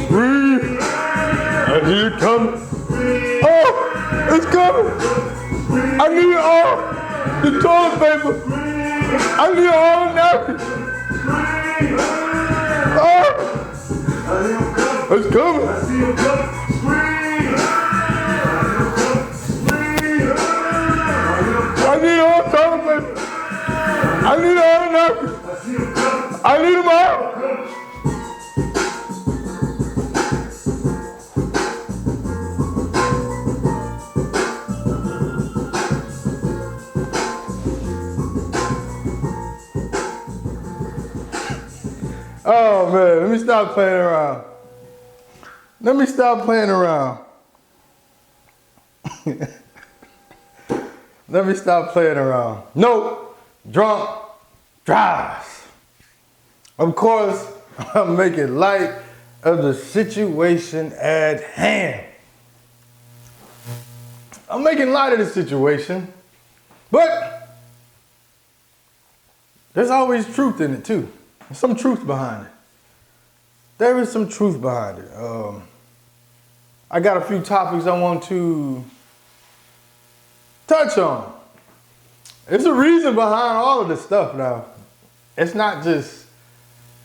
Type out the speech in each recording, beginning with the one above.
Breathe. I hear it coming. Oh, it's coming. I need all the toilet paper. I need all the napkins. Oh, it's coming. I need all the toilet paper. I need all the napkins. I need them all. Oh man, let me stop playing around. Let me stop playing around. Let me stop playing around. No drunk drives. Of course, I'm making light of the situation at hand. I'm making light of the situation, but there's always truth in it too. There's some truth behind it. There is some truth behind it. I got a few topics I want to touch on. There's a reason behind all of this stuff now. It's not just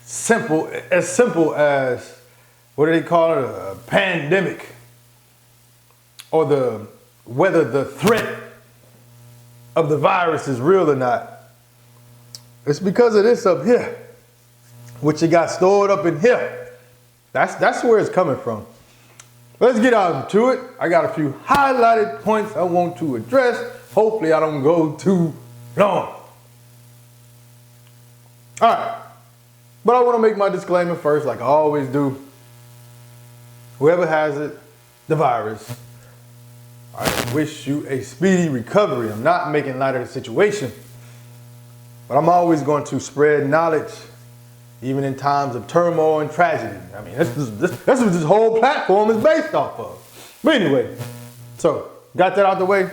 simple as, what do they call it, a pandemic, or whether the threat of the virus is real or not. It's because of this up here, which you got stored up in here. That's where it's coming from. Let's get out to it. I got a few highlighted points I want to address. Hopefully I don't go too long. All right, but I want to make my disclaimer first, like I always do. Whoever has it, the virus, I wish you a speedy recovery. I'm not making light of the situation, but I'm always going to spread knowledge, even in times of turmoil and tragedy. I mean, that's what this whole platform is based off of. But anyway, so got that out the way.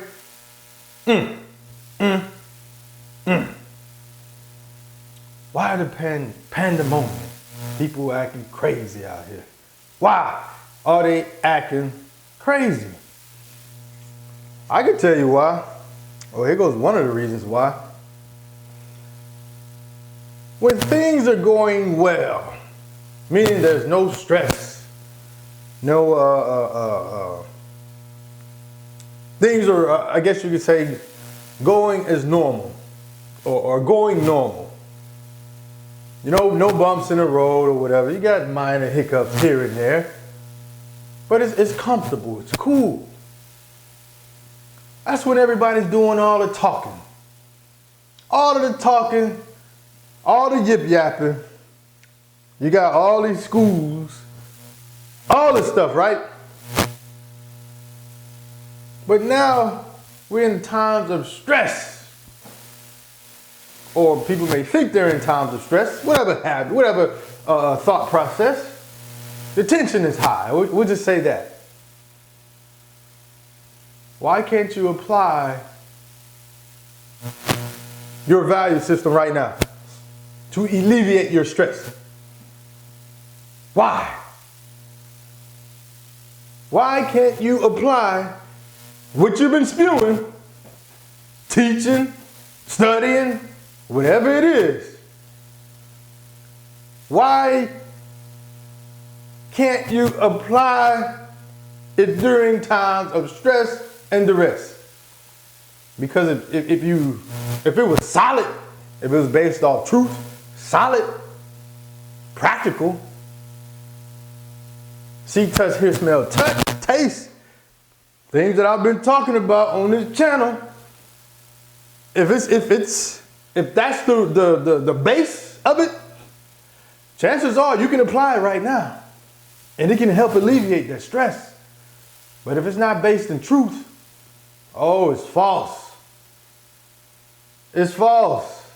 Why the pandemonium? People acting crazy out here. Why are they acting crazy? I can tell you why. Oh, here goes one of the reasons why. When things are going well, meaning there's no stress, no things are, I guess you could say, going as normal, or going normal. You know, no bumps in the road or whatever. You got minor hiccups here and there, but it's comfortable, it's cool. That's when everybody's doing all the talking. All of the talking, all the yip yapping. You got all these schools, all this stuff, right? But now we're in times of stress. Or people may think they're in times of stress, whatever thought process. The tension is high. We'll just say that. Why can't you apply your value system right now to alleviate your stress? Why? Why can't you apply what you've been spewing, teaching, studying, whatever it is? Why can't you apply it during times of stress and duress? Because if it was solid, if it was based off truth, solid, practical, see, touch, hear, smell, touch, taste, things that I've been talking about on this channel, if that's the base of it, chances are you can apply it right now. And it can help alleviate that stress. But if it's not based in truth, oh, it's false. It's false.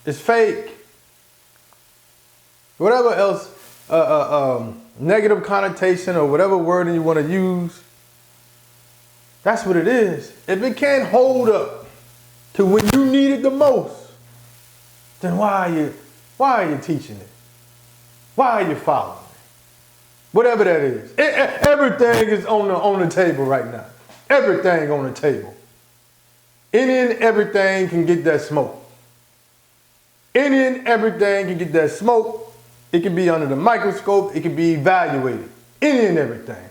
It's fake. Whatever else, negative connotation or whatever wording you want to use, that's what it is. If it can't hold up to when you need it the most, then why are you teaching it? Why are you following it? Whatever that is. Everything is on the table right now. Everything on the table. Any and everything can get that smoke. Any and everything can get that smoke. It can be under the microscope. It can be evaluated. Any and everything.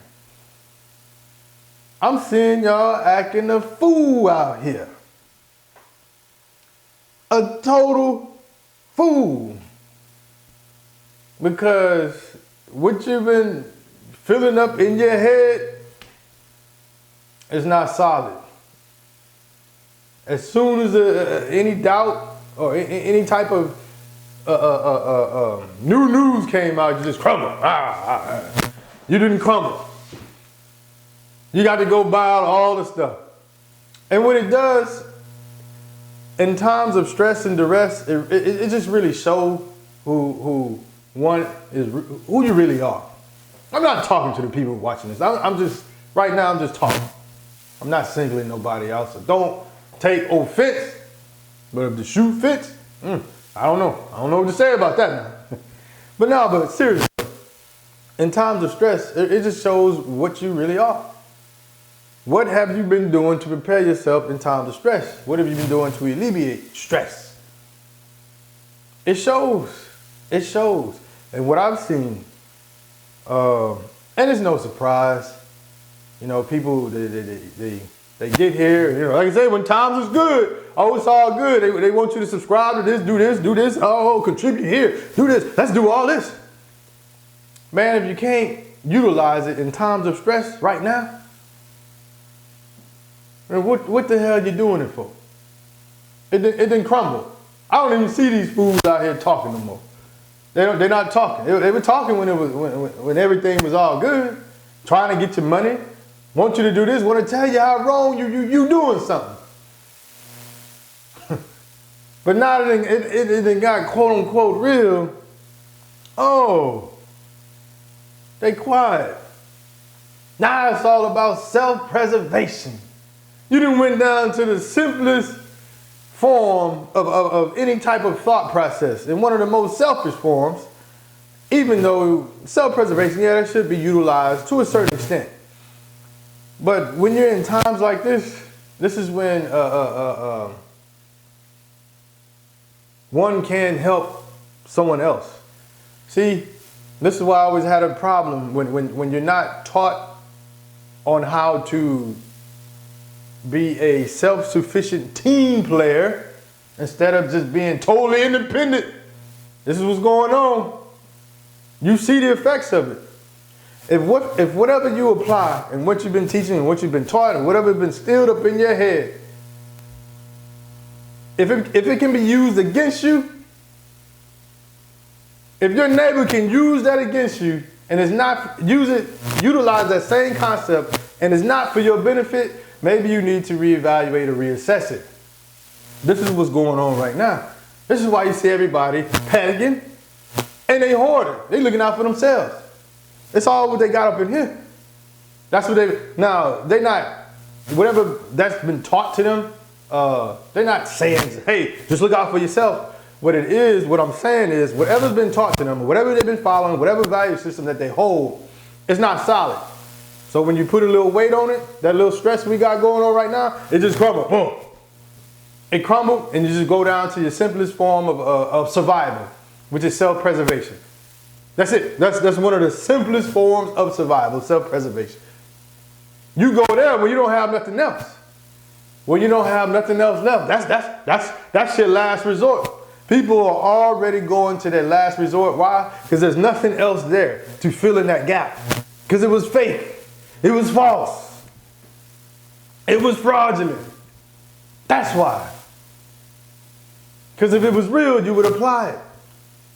I'm seeing y'all acting a fool out here. A total fool. Because what you've been filling up in your head is not solid. As soon as any doubt or any type of new news came out, you just crumble. You didn't crumble. You got to go buy out all the stuff. And what it does, in times of stress and duress, it just really shows who you really are. I'm not talking to the people watching this. I'm just talking. I'm not singling nobody else. So don't take offense. But if the shoe fits, I don't know. I don't know what to say about that now. But seriously, in times of stress, it just shows what you really are. What have you been doing to prepare yourself in times of stress? What have you been doing to alleviate stress? It shows. It shows. And what I've seen, and it's no surprise, people, they get here, like I say, when times is good, oh, it's all good. They want you to subscribe to this, do this, oh, contribute here, do this, let's do all this. Man, if you can't utilize it in times of stress right now, man, what the hell are you doing it for? It didn't crumble. I don't even see these fools out here talking no more. They're not talking. They were talking when everything was all good, trying to get your money, want you to do this, want to tell you how wrong you doing something. But now that it got quote unquote real, oh, they quiet. Now it's all about self-preservation. You done went down to the simplest form of any type of thought process, and one of the most selfish forms, even though self-preservation, yeah, that should be utilized to a certain extent. But when you're in times like this is when one can help someone else. See, this is why I always had a problem when you're not taught on how to be a self-sufficient team player instead of just being totally independent. This is what's going on. You see the effects of it. If whatever you apply and what you've been teaching and what you've been taught and whatever has been stilled up in your head, if it can be used against you, if your neighbor can use that against you and utilize that same concept and it's not for your benefit, maybe you need to reevaluate or reassess it. This is what's going on right now. This is why you see everybody panicking and they hoarding. They looking out for themselves. It's all what they got up in here. That's what they're not, whatever that's been taught to them, they're not saying, hey, just look out for yourself. What I'm saying is, whatever's been taught to them, whatever they've been following, whatever value system that they hold, it's not solid. So when you put a little weight on it, that little stress we got going on right now, it just crumbled. Boom. It crumbled, and you just go down to your simplest form of survival, which is self-preservation. That's it. That's one of the simplest forms of survival, self-preservation. You go there when you don't have nothing else. When you don't have nothing else left, that's your last resort. People are already going to their last resort. Why? Because there's nothing else there to fill in that gap. Because it was fake. It was false. It was fraudulent. That's why. Because if it was real, you would apply it.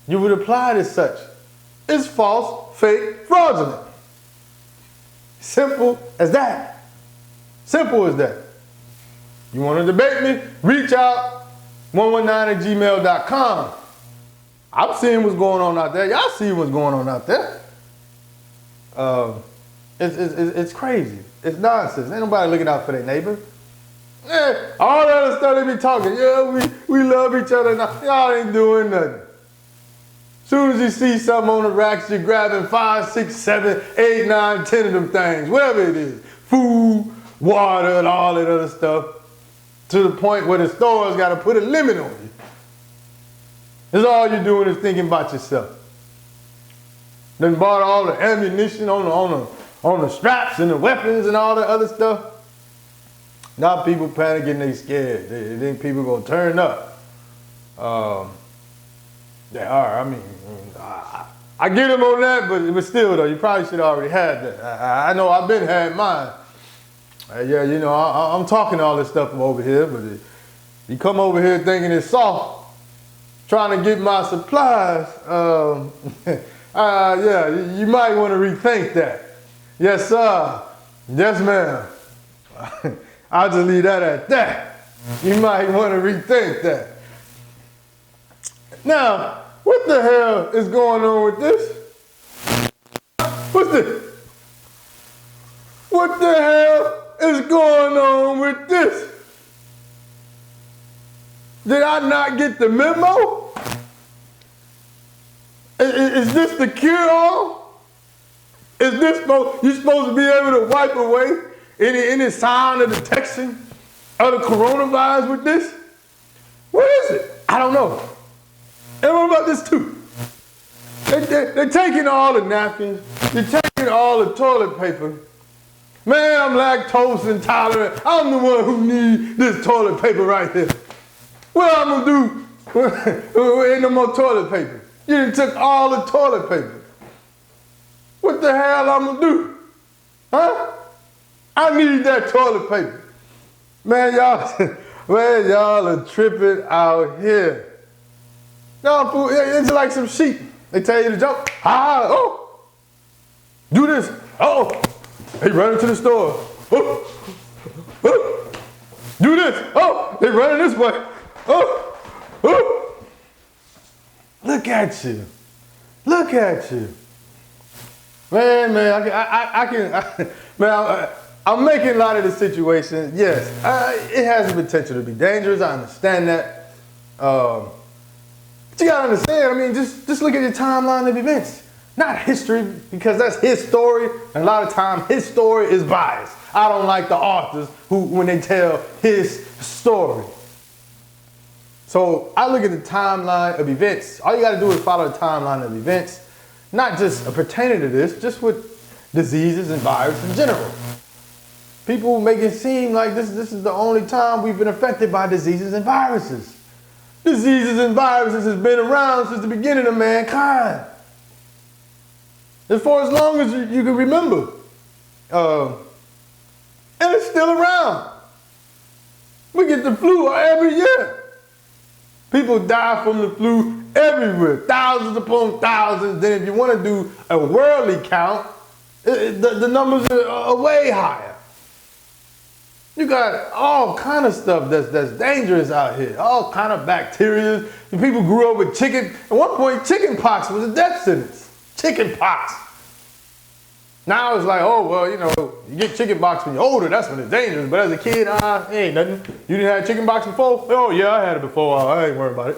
You would apply it as such. It's false, fake, fraudulent. Simple as that. Simple as that. You want to debate me? Reach out, 119@gmail.com. I'm seeing what's going on out there. Y'all see what's going on out there. It's crazy. It's nonsense. Ain't nobody looking out for their neighbor. Yeah, all that other stuff they be talking. Yeah, we love each other now. Y'all ain't doing nothing. Soon as you see something on the racks, you're grabbing 5, 6, 7, 8, 9, 10 of them things, whatever it is. Food, water, and all that other stuff. To the point where the store's got to put a limit on you. That's all you're doing is thinking about yourself. Then bought all the ammunition on the straps and the weapons and all the other stuff. Now people panicking, they scared. They think people gonna turn up. They are. I mean, I get them on that, but still though, you probably should already had that. I know I've been had mine. Yeah, you know, I'm talking all this stuff from over here, but you come over here thinking it's soft, trying to get my supplies. Yeah, you might want to rethink that. Yes, sir. Yes, ma'am. I'll just leave that at that. You might want to rethink that. Now, what the hell is going on with this? What's this? What the hell is going on with this? Did I not get the memo? Is this the cure-all? Is this you supposed to be able to wipe away any sign of detection of the coronavirus with this? What is it? I don't know. And what about this too? They're taking all the napkins. They're taking all the toilet paper. Man, I'm lactose intolerant. I'm the one who needs this toilet paper right here. What I'm gonna do? Ain't no more toilet paper. You done took all the toilet paper. What the hell I'm gonna do? Huh? I need that toilet paper. Man, y'all are tripping out here. No, it's like some sheep. They tell you to jump. Do this. They running to the store. Do this. They running this way. Look at you. Look at you. Man, I'm making a lot of the situation. Yes, it has the potential to be dangerous. I understand that. But you gotta understand, I mean, just look at your timeline of events. Not history, because that's his story, and a lot of times his story is biased. I don't like the authors when they tell his story. So I look at the timeline of events. All you gotta do is follow the timeline of events, not just pertaining to this, just with diseases and viruses in general. People make it seem like this is the only time we've been affected by diseases and viruses. Diseases and viruses has been around since the beginning of mankind. For as long as you can remember. And it's still around. We get the flu every year. People die from the flu everywhere, thousands upon thousands. Then if you want to do a worldly count, the numbers are way higher. You got all kind of stuff that's dangerous out here, all kind of bacteria. People grew up with chicken. At one point, chicken pox was a death sentence. Chicken pox. Now it's like, oh, well, you know, you get chicken pox when you're older, that's when it's dangerous. But as a kid, it ain't nothing. You didn't have chicken pox before? Oh, yeah, I had it before. I ain't worried about it.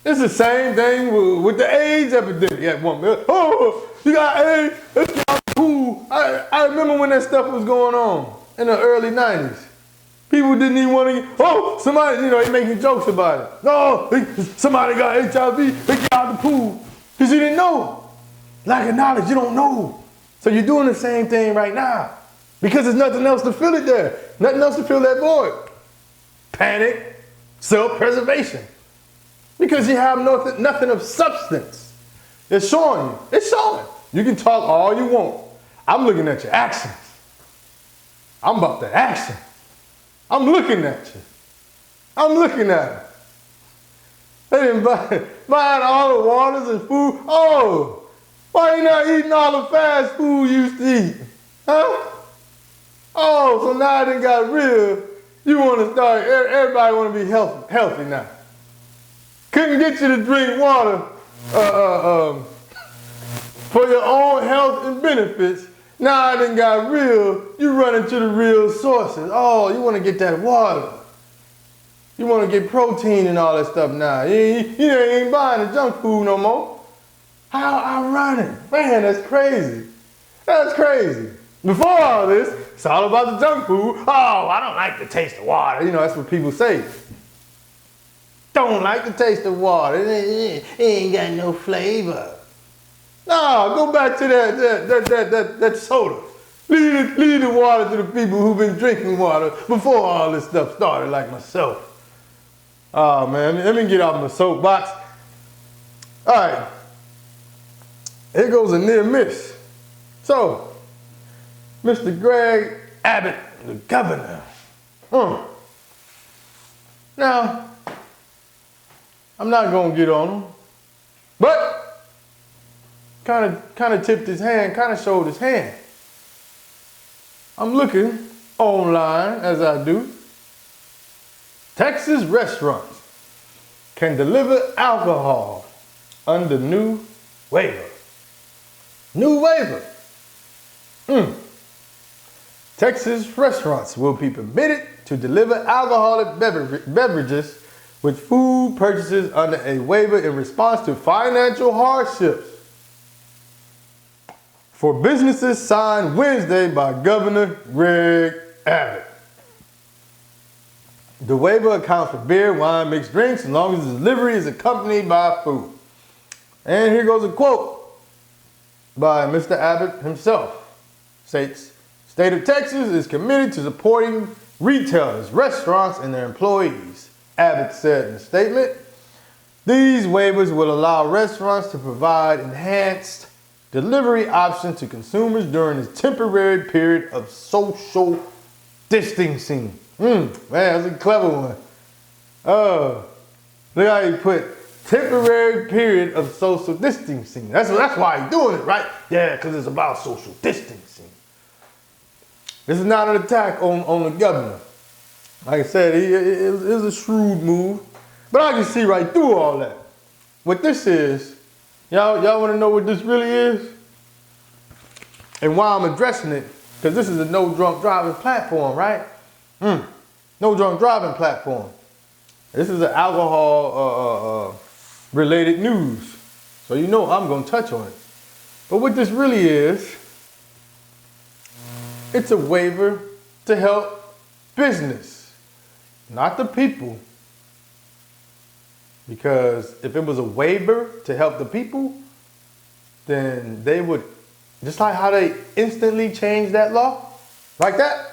It's the same thing with the AIDS epidemic at one minute. Oh, you got AIDS? Let's get out the pool. I remember when that stuff was going on in the early 90s. People didn't even want to somebody, you know, they making jokes about it. No, somebody got HIV, they get out the pool. Because you didn't know. Lack of knowledge, you don't know. So you're doing the same thing right now. Because there's nothing else to fill it there. Nothing else to fill that void. Panic, self-preservation. Because you have nothing of substance. It's showing you. It's showing. You can talk all you want. I'm looking at your actions. I'm about the action. I'm looking at you. I'm looking at it. They didn't buying all the waters and food. Oh, why you not eating all the fast food you used to eat? Huh? Oh, so now it done got real. You want to start, everybody want to be healthy now. Couldn't get you to drink water for your own health and benefits. Now it done got real. You run into the real sources. Oh, you want to get that water. You want to get protein and all that stuff now. You ain't buying the junk food no more. How ironic. Man, that's crazy. That's crazy. Before all this, it's all about the junk food. Oh, I don't like the taste of water. You know, that's what people say. Don't like the taste of water. It ain't got no flavor. No, go back to that soda. Leave the water to the people who've been drinking water before all this stuff started, like myself. Oh, man, let me get off my soapbox. All right. Here goes a near miss. So, Mr. Greg Abbott, the governor. Now, I'm not going to get on him, but kind of tipped his hand, kind of showed his hand. I'm looking online, as I do. Texas restaurants can deliver alcohol under new waiver. New waiver. Texas restaurants will be permitted to deliver alcoholic beverages with food purchases under a waiver in response to financial hardships for businesses signed Wednesday by Governor Greg Abbott. The waiver accounts for beer, wine, mixed drinks, as long as the delivery is accompanied by food. And here goes a quote by Mr. Abbott himself. States, State of Texas is committed to supporting retailers, restaurants, and their employees, Abbott said in a statement. These waivers will allow restaurants to provide enhanced delivery options to consumers during this temporary period of social distancing. Man, that's a clever one. Look how you put temporary period of social distancing. That's why he's doing it, right? Yeah, because it's about social distancing. This is not an attack on the governor. Like I said, it was a shrewd move. But I can see right through all that. What this is, y'all want to know what this really is? And why I'm addressing it? Because this is a no drunk driving platform, right? No drunk driving platform. This is an alcohol related news. So you know I'm going to touch on it. But what this really is, it's a waiver to help business, not the people. Because if it was a waiver to help the people, then they would, just like how they instantly changed that law, like that,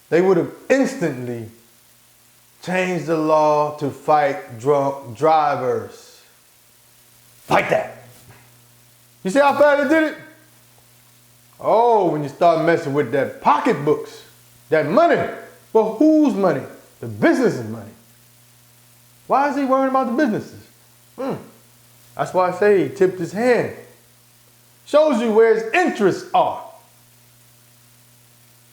they would have instantly changed the law to fight drunk drivers. Like that. You see how fast they did it? Oh, when you start messing with that pocketbooks, that money. Well, whose money? The business's money. Why is he worrying about the businesses? That's why I say he tipped his hand. Shows you where his interests are.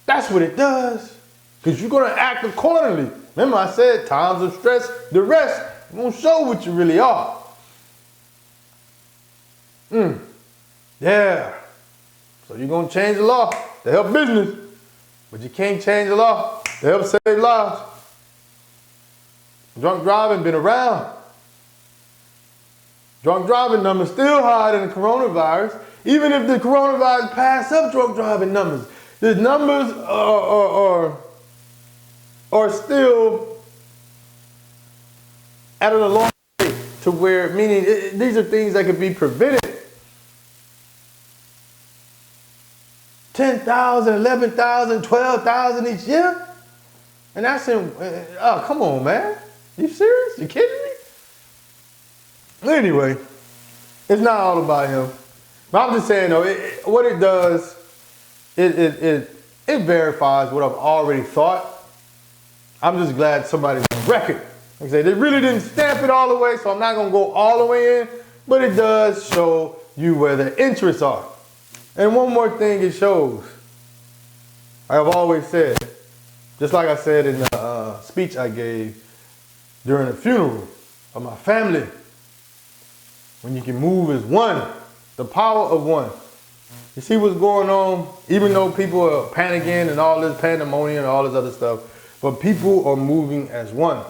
That's what it does. Because you're going to act accordingly. Remember I said times of stress, the rest won't show what you really are. Yeah. So you're going to change the law to help business. But you can't change the law to help save lives. Drunk driving been around. Drunk driving numbers still higher than the coronavirus. Even if the coronavirus passed up drunk driving numbers, the numbers are still at an alarming rate to where, meaning these are things that could be prevented. 10,000, 11,000, 12,000 each year? And that's in, oh, come on, man. You serious? You kidding me? Anyway, it's not all about him. But I'm just saying, though, what it does, it verifies what I've already thought. I'm just glad somebody's on record. Like I say, they really didn't stamp it all the way, so I'm not going to go all the way in, but it does show you where their interests are. And one more thing it shows, I've always said, just like I said in the speech I gave during the funeral of my family, when you can move as one, the power of one. You see what's going on, even though people are panicking and all this pandemonium and all this other stuff, but people are moving as one.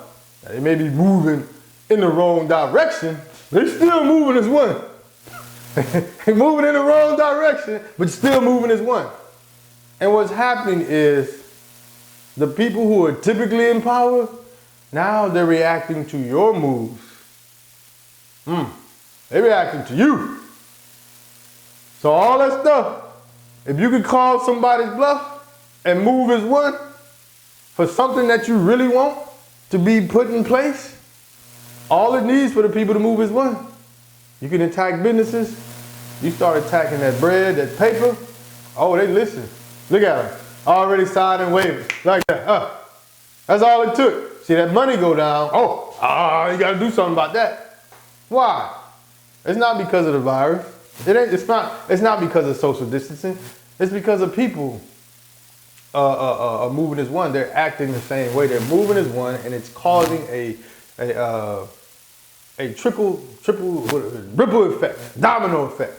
Now, they may be moving in the wrong direction, but they're still moving as one. They're moving in the wrong direction, but still moving as one. And what's happening is the people who are typically in power, now they're reacting to your moves. They're reacting to you. So all that stuff, if you could call somebody's bluff and move as one for something that you really want to be put in place, all it needs for the people to move is one. You can attack businesses. You start attacking that bread, that paper. Oh, they listen. Look at them. Already signing waivers. Like that. That's all it took. See that money go down. You got to do something about that. Why? It's not because of the virus. It's not because of social distancing. It's because of people are moving as one. They're acting the same way. They're moving as one, and it's causing a ripple effect, domino effect,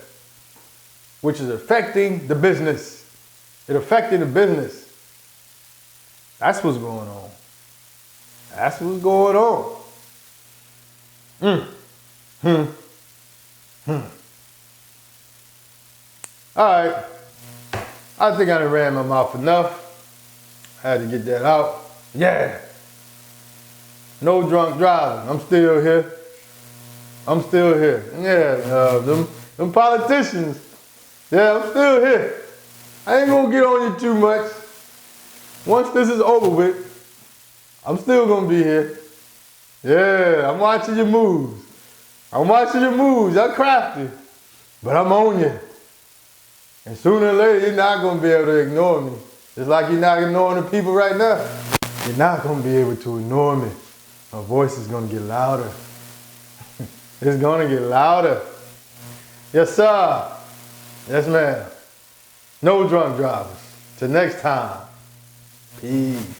which is affecting the business. It affected the business. That's what's going on. That's what's going on. All right. I think I done ran my mouth enough. I had to get that out. Yeah. No drunk driving. I'm still here. Yeah, them politicians. Yeah, I'm still here. I ain't gonna get on you too much. Once this is over with, I'm still gonna be here. Yeah, I'm watching your moves. Y'all crafty. But I'm on you. And sooner or later, you're not gonna be able to ignore me. Just like you're not ignoring the people right now. You're not gonna be able to ignore me. My voice is gonna get louder. It's gonna get louder. Yes, sir. Yes, ma'am. No drunk drivers. Till next time. Peace.